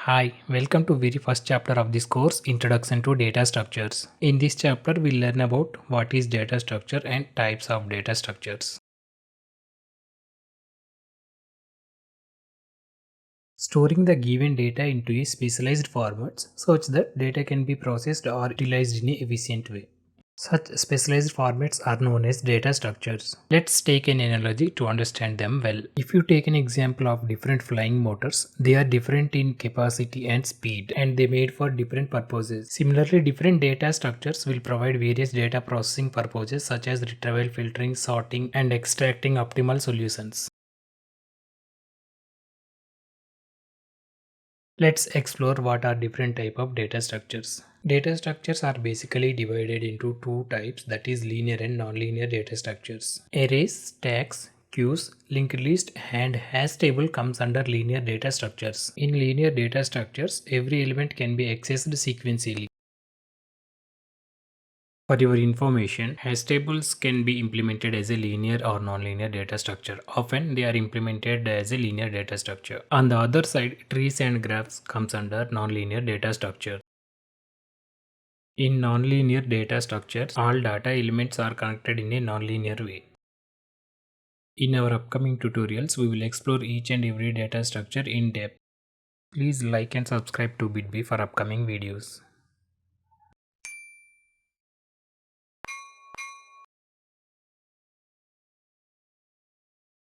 Hi, welcome to very first chapter of this course, Introduction to Data Structures. In this chapter, we'll learn about what is data structure and types of data structures. Storing the given data into a specialized formats such that data can be processed or utilized in an efficient way. Such specialized formats are known as data structures. Let's take an analogy to understand them well. If you take an example of different flying motors, they are different in capacity and speed and they made for different purposes. Similarly, different data structures will provide various data processing purposes such as retrieval, filtering, sorting and extracting optimal solutions. Let's explore what are different type of data structures. Data structures are basically divided into two types, that is linear and non-linear data structures. Arrays, stacks, queues, linked list and hash table comes under linear data structures. In linear data structures, every element can be accessed sequentially. For your information, hash tables can be implemented as a linear or nonlinear data structure. Often they are implemented as a linear data structure. On the other side, trees and graphs comes under nonlinear data structure. In nonlinear data structures, all data elements are connected in a nonlinear way. In our upcoming tutorials, we will explore each and every data structure in depth. Please like and subscribe to BitB for upcoming videos.